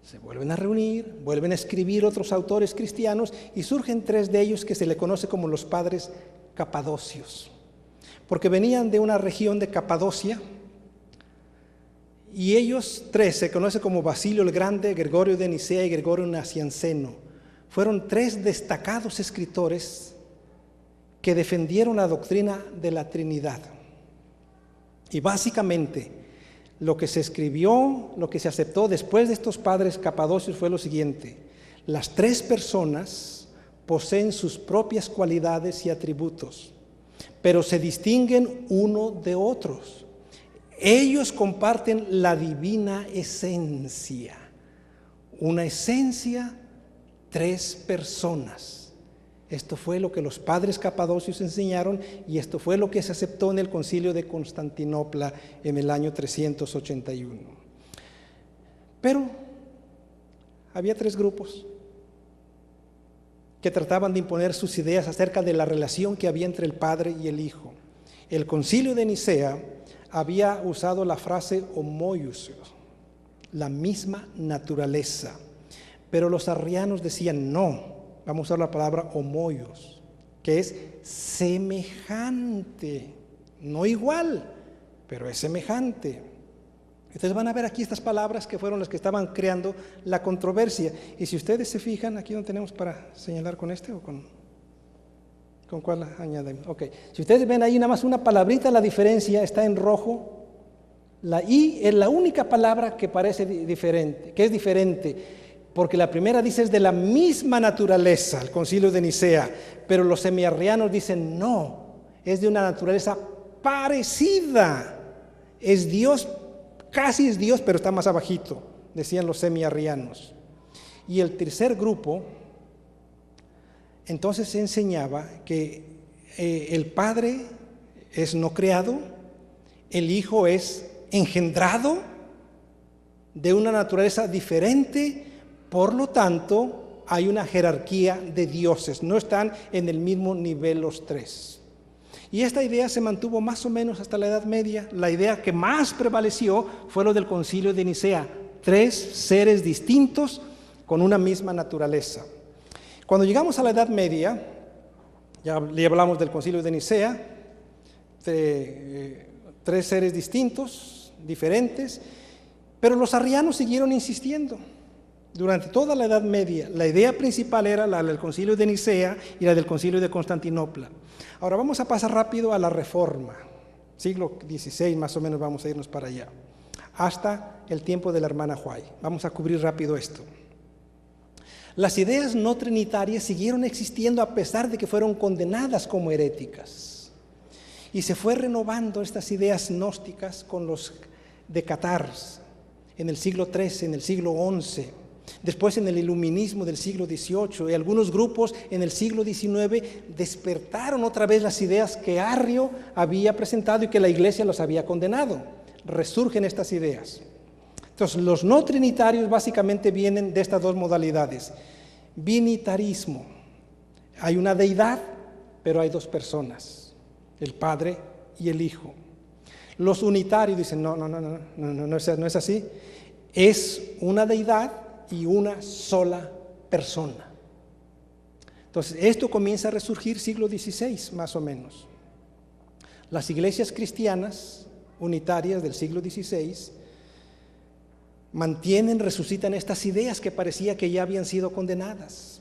se vuelven a reunir, vuelven a escribir otros autores cristianos, y surgen tres de ellos que se le conoce como los padres capadocios, porque venían de una región de Capadocia. Y ellos tres se conocen como Basilio el Grande, Gregorio de Nicea y Gregorio Nacianceno. Fueron tres destacados escritores que defendieron la doctrina de la Trinidad. Y básicamente lo que se escribió, lo que se aceptó después de estos padres capadocios fue lo siguiente: las tres personas poseen sus propias cualidades y atributos, pero se distinguen uno de otros. Ellos comparten la divina esencia, una esencia, tres personas. Esto fue lo que los padres capadocios enseñaron, y esto fue lo que se aceptó en el concilio de Constantinopla en el año 381. Pero había tres grupos que trataban de imponer sus ideas acerca de la relación que había entre el Padre y el Hijo. El concilio de Nicea había usado la frase homoiousios. la misma naturaleza. Pero los arrianos decían no, vamos a usar la palabra homoios, que es semejante, no igual, pero es semejante. Entonces van a ver aquí estas palabras que fueron las que estaban creando la controversia. Y si ustedes se fijan, aquí no tenemos para señalar con este o con cuál añadimos. Ok, si ustedes ven ahí nada más una palabrita, la diferencia está en rojo. La I es la única palabra que parece diferente, que es diferente. Porque la primera dice es de la misma naturaleza, el Concilio de Nicea, pero los semiarrianos dicen no, es de una naturaleza parecida, es Dios, casi es Dios, pero está más abajito, decían los semiarrianos. Y el tercer grupo, entonces se enseñaba que el Padre es no creado, el Hijo es engendrado de una naturaleza diferente. Por lo tanto, hay una jerarquía de dioses, no están en el mismo nivel los tres. Y esta idea se mantuvo más o menos hasta la Edad Media. La idea que más prevaleció fue lo del Concilio de Nicea, tres seres distintos con una misma naturaleza. Cuando llegamos a la Edad Media, ya hablamos del Concilio de Nicea, tres seres distintos, diferentes, pero los arrianos siguieron insistiendo. Durante toda la Edad Media, la idea principal era la del Concilio de Nicea y la del Concilio de Constantinopla. Ahora vamos a pasar rápido a la Reforma, siglo XVI más o menos vamos a irnos para allá, hasta el tiempo de la hermana White. Vamos a cubrir rápido esto. Las ideas no trinitarias siguieron existiendo a pesar de que fueron condenadas como heréticas. Y se fue renovando estas ideas gnósticas con los decatars en el siglo XIII, en el siglo XI. Después en el iluminismo del siglo XVIII y algunos grupos en el siglo XIX despertaron otra vez las ideas que Arrio había presentado y que la Iglesia los había condenado. Resurgen estas ideas. Entonces los no trinitarios básicamente vienen de estas dos modalidades. Binitarismo. Hay una deidad, pero hay dos personas, el Padre y el Hijo. Los unitarios dicen no es así. Es una deidad y una sola persona. Entonces, esto comienza a resurgir siglo XVI, más o menos. Las iglesias cristianas unitarias del siglo XVI resucitan estas ideas que parecía que ya habían sido condenadas.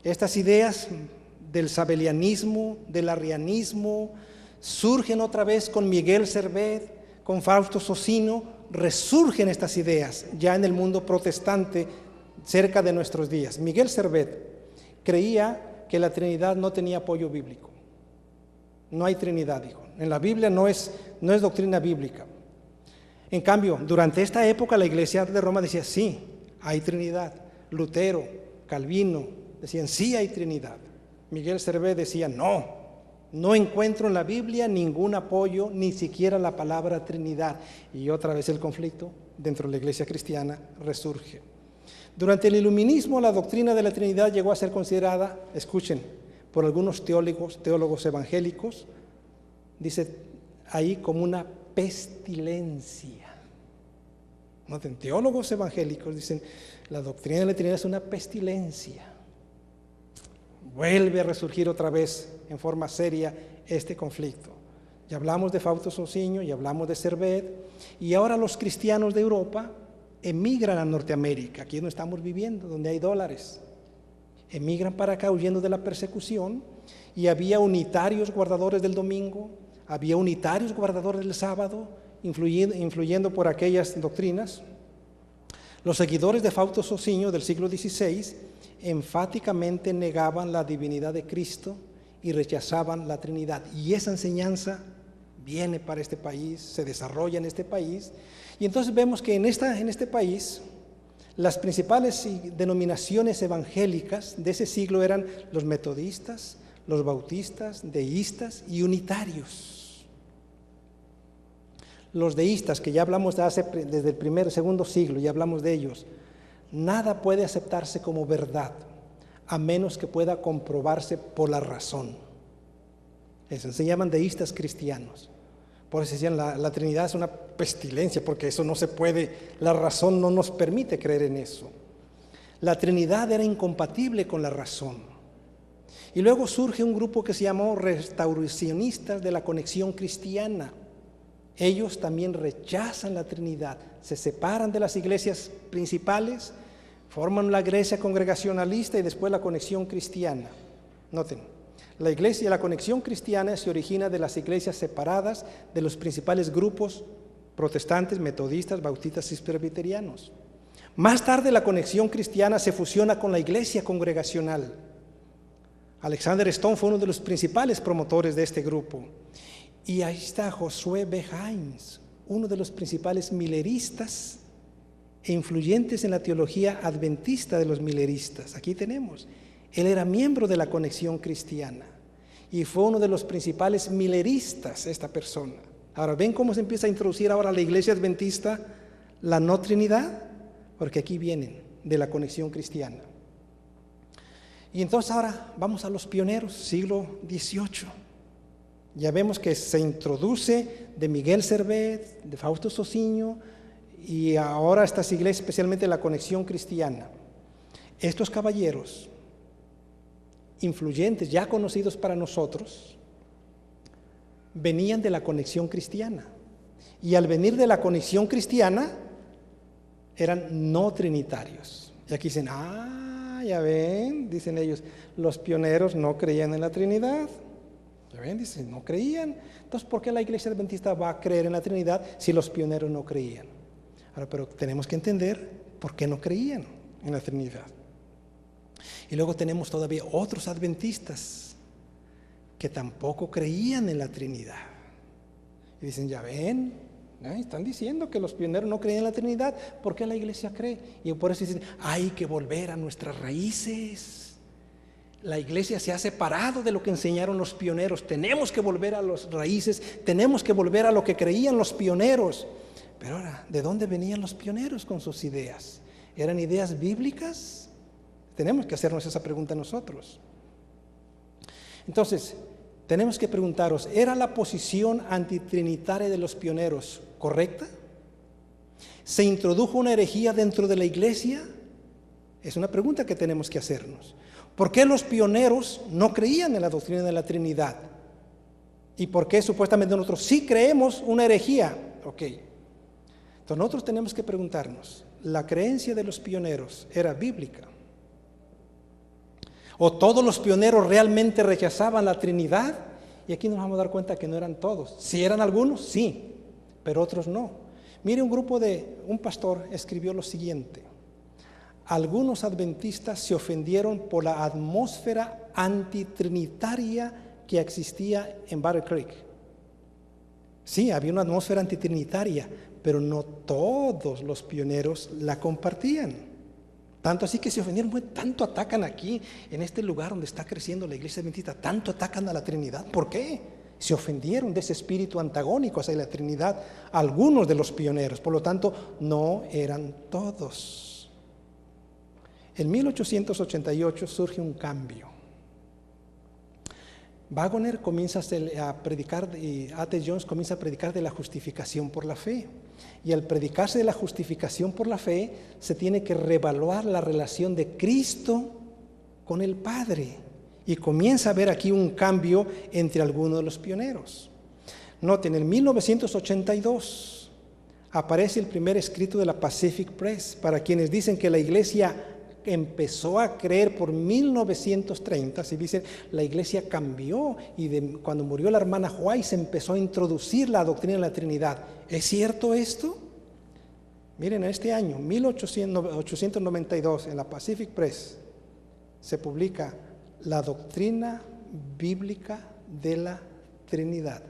Estas ideas del sabelianismo, del arrianismo, surgen otra vez con Miguel Servet, con Fausto Socino. Resurgen estas ideas ya en el mundo protestante cerca de nuestros días. Miguel Servet creía que la Trinidad no tenía apoyo bíblico. No hay Trinidad, dijo. En la Biblia no es doctrina bíblica. En cambio, durante esta época la Iglesia de Roma decía, sí, hay Trinidad. Lutero, Calvino decían, sí hay Trinidad. Miguel Servet decía, no encuentro en la Biblia ningún apoyo, ni siquiera la palabra Trinidad. Y otra vez el conflicto dentro de la Iglesia cristiana resurge. Durante el iluminismo, la doctrina de la Trinidad llegó a ser considerada, escuchen, por algunos teólogos evangélicos, dice ahí como una pestilencia. Noten, teólogos evangélicos dicen, la doctrina de la Trinidad es una pestilencia. Vuelve a resurgir otra vez en forma seria este conflicto. Ya hablamos de Fausto Socino, ya hablamos de Servet, y ahora los cristianos de Europa emigran a Norteamérica, aquí es donde estamos viviendo, donde hay dólares. Emigran para acá huyendo de la persecución, y había unitarios guardadores del domingo, había unitarios guardadores del sábado, influyendo por aquellas doctrinas. Los seguidores de Fausto Socino del siglo XVI enfáticamente negaban la divinidad de Cristo y rechazaban la Trinidad. Y esa enseñanza viene para este país, se desarrolla en este país. Y entonces vemos que en este país las principales denominaciones evangélicas de ese siglo eran los metodistas, los bautistas, deístas y unitarios. Los deístas, que ya hablamos desde el segundo siglo, ya hablamos de ellos, nada puede aceptarse como verdad a menos que pueda comprobarse por la razón. Eso se llaman deístas cristianos. Por eso decían, la Trinidad es una pestilencia, porque eso no se puede, la razón no nos permite creer en eso. La Trinidad era incompatible con la razón. Y luego surge un grupo que se llamó restauracionistas de la conexión cristiana. Ellos también rechazan la Trinidad, se separan de las iglesias principales, forman la iglesia congregacionalista y después la conexión cristiana. Noten, la conexión cristiana se origina de las iglesias separadas de los principales grupos protestantes, metodistas, bautistas y presbiterianos. Más tarde la conexión cristiana se fusiona con la iglesia congregacional. Alexander Stone fue uno de los principales promotores de este grupo. Y ahí está Josué B. Hines, uno de los principales mileristas e influyentes en la teología adventista de los mileristas. Aquí tenemos. Él era miembro de la conexión cristiana y fue uno de los principales mileristas, esta persona. Ahora, ¿ven cómo se empieza a introducir ahora la iglesia adventista la no Trinidad? Porque aquí vienen de la conexión cristiana. Y entonces ahora vamos a los pioneros, siglo XVIII. Ya vemos que se introduce de Miguel Servet, de Fausto Sociño, y ahora estas iglesias, especialmente la conexión cristiana. Estos caballeros influyentes, ya conocidos para nosotros, venían de la conexión cristiana. Y al venir de la conexión cristiana, eran no trinitarios. Y aquí dicen, ya ven, dicen ellos, los pioneros no creían en la Trinidad. Ya ven, dicen, no creían. Entonces, ¿por qué la iglesia adventista va a creer en la Trinidad si los pioneros no creían? Ahora, pero tenemos que entender por qué no creían en la Trinidad. Y luego tenemos todavía otros adventistas que tampoco creían en la Trinidad. Y dicen, ya ven, están diciendo que los pioneros no creían en la Trinidad, ¿por qué la iglesia cree? Y por eso dicen, hay que volver a nuestras raíces. La iglesia se ha separado de lo que enseñaron los pioneros. Tenemos que volver a las raíces, tenemos que volver a lo que creían los pioneros. Pero ahora, ¿de dónde venían los pioneros con sus ideas? ¿Eran ideas bíblicas? Tenemos que hacernos esa pregunta nosotros. Entonces, tenemos que preguntaros, ¿era la posición antitrinitaria de los pioneros correcta? ¿Se introdujo una herejía dentro de la iglesia? Es una pregunta que tenemos que hacernos. ¿Por qué los pioneros no creían en la doctrina de la Trinidad? ¿Y por qué supuestamente nosotros sí creemos una herejía? Ok. Entonces nosotros tenemos que preguntarnos, ¿la creencia de los pioneros era bíblica? ¿O todos los pioneros realmente rechazaban la Trinidad? Y aquí nos vamos a dar cuenta que no eran todos. Si eran algunos, sí, pero otros no. Mire, un pastor escribió lo siguiente: algunos adventistas se ofendieron por la atmósfera antitrinitaria que existía en Battle Creek. Sí, había una atmósfera antitrinitaria, pero no todos los pioneros la compartían. Tanto así que se ofendieron, tanto atacan aquí, en este lugar donde está creciendo la iglesia adventista, tanto atacan a la Trinidad. ¿Por qué? Se ofendieron de ese espíritu antagónico hacia la Trinidad algunos de los pioneros, por lo tanto, no eran todos. En 1888 surge un cambio. Waggoner comienza a predicar, y A.T. Jones comienza a predicar de la justificación por la fe. Y al predicarse de la justificación por la fe, se tiene que reevaluar la relación de Cristo con el Padre. Y comienza a haber aquí un cambio entre algunos de los pioneros. Noten, en 1982 aparece el primer escrito de la Pacific Press, para quienes dicen que la iglesia empezó a creer por 1930, si dicen, la iglesia cambió y cuando murió la hermana White se empezó a introducir la doctrina de la Trinidad. ¿Es cierto esto? Miren, en este año, 1892, en la Pacific Press, se publica la doctrina bíblica de la Trinidad.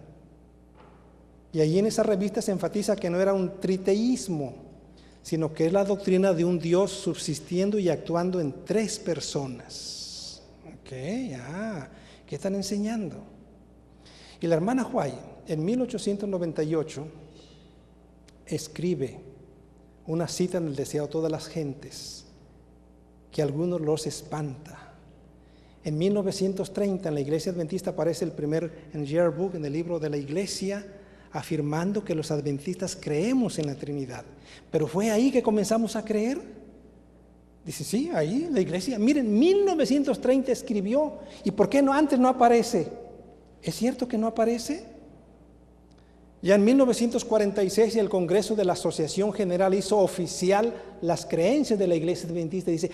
Y allí en esa revista se enfatiza que no era un triteísmo, sino que es la doctrina de un Dios subsistiendo y actuando en tres personas. ¿Qué están enseñando? Y la hermana White, en 1898, escribe una cita en el Deseo de todas las gentes, que a algunos los espanta. En 1930, en la iglesia adventista aparece el primer, en Yearbook, en el libro de la iglesia, afirmando que los adventistas creemos en la Trinidad. Pero fue ahí que comenzamos a creer. Dice, sí, ahí la iglesia. Miren, 1930 escribió. ¿Y por qué no antes no aparece? ¿Es cierto que no aparece? Ya en 1946 el Congreso de la Asociación General hizo oficial las creencias de la iglesia adventista. Dice,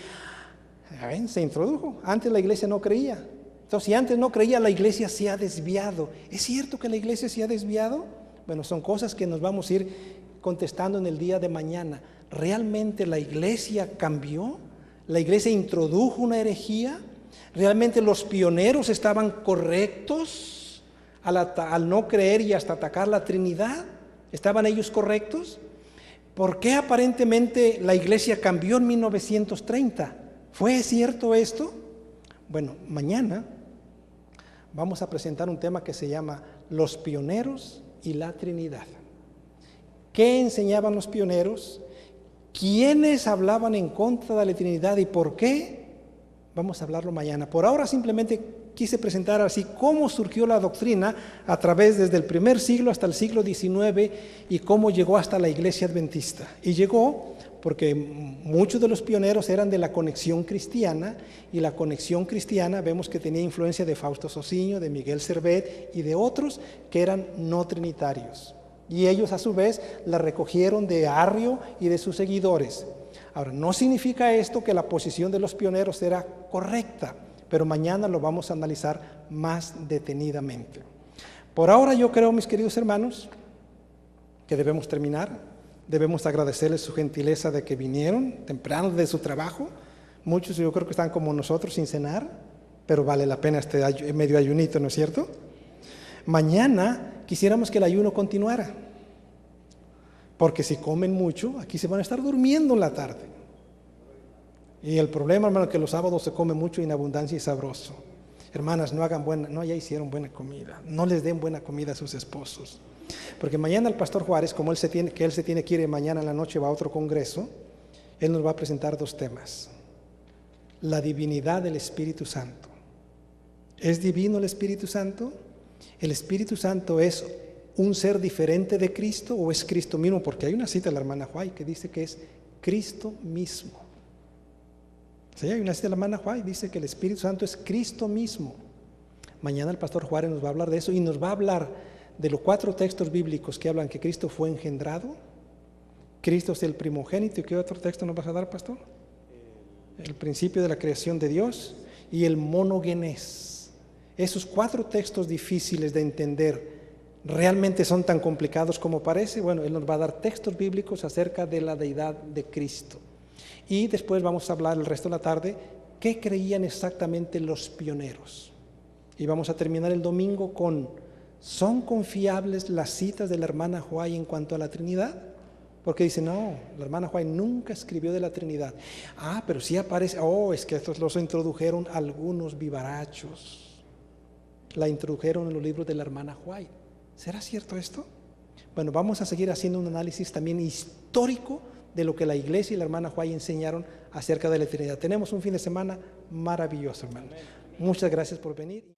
ven, se introdujo. Antes la iglesia no creía. Entonces, si antes no creía, la iglesia se ha desviado. ¿Es cierto que la iglesia se ha desviado? Bueno, son cosas que nos vamos a ir contestando en el día de mañana. ¿Realmente la iglesia cambió? ¿La iglesia introdujo una herejía? ¿Realmente los pioneros estaban correctos al no creer y hasta atacar la Trinidad? ¿Estaban ellos correctos? ¿Por qué aparentemente la iglesia cambió en 1930? ¿Fue cierto esto? Bueno, mañana vamos a presentar un tema que se llama Los pioneros y la Trinidad. ¿Qué enseñaban los pioneros? ¿Quiénes hablaban en contra de la Trinidad y por qué? Vamos a hablarlo mañana. Por ahora simplemente quise presentar así cómo surgió la doctrina a través desde el primer siglo hasta el siglo XIX y cómo llegó hasta la iglesia adventista. Y llegó porque muchos de los pioneros eran de la conexión cristiana, y la conexión cristiana vemos que tenía influencia de Fausto Socinho, de Miguel Servet y de otros que eran no trinitarios. Y ellos a su vez la recogieron de Arrio y de sus seguidores. Ahora, no significa esto que la posición de los pioneros era correcta, pero mañana lo vamos a analizar más detenidamente. Por ahora yo creo, mis queridos hermanos, que debemos terminar. Debemos agradecerles su gentileza de que vinieron temprano de su trabajo. Muchos yo creo que están como nosotros sin cenar, pero vale la pena este medio ayunito, ¿no es cierto? Mañana quisiéramos que el ayuno continuara, porque si comen mucho, aquí se van a estar durmiendo en la tarde. Y el problema, hermano, es que los sábados se come mucho en abundancia y sabroso. Hermanas, ya hicieron buena comida, no les den buena comida a sus esposos. Porque mañana el pastor Juárez, como él se tiene que ir mañana en la noche, va a otro congreso, él nos va a presentar dos temas. La divinidad del Espíritu Santo. ¿Es divino el Espíritu Santo? ¿El Espíritu Santo es un ser diferente de Cristo o es Cristo mismo? Porque hay una cita de la hermana White que dice que es Cristo mismo. Sí, hay una cita de la hermana White, dice que el Espíritu Santo es Cristo mismo. Mañana el pastor Juárez nos va a hablar de eso y nos va a hablar de los 4 textos bíblicos que hablan que Cristo fue engendrado, Cristo es el primogénito. ¿Y qué otro texto nos vas a dar, pastor? El principio de la creación de Dios y el monogenes. Esos 4 textos difíciles de entender, ¿realmente son tan complicados como parece? Bueno, él nos va a dar textos bíblicos acerca de la deidad de Cristo. Y después vamos a hablar el resto de la tarde qué creían exactamente los pioneros. Y vamos a terminar el domingo con: ¿son confiables las citas de la hermana White en cuanto a la Trinidad? Porque dice, no, la hermana White nunca escribió de la Trinidad. Pero sí aparece, es que estos los introdujeron algunos vivarachos. La introdujeron en los libros de la hermana White. ¿Será cierto esto? Bueno, vamos a seguir haciendo un análisis también histórico de lo que la iglesia y la hermana White enseñaron acerca de la Trinidad. Tenemos un fin de semana maravilloso, hermano. Muchas gracias por venir.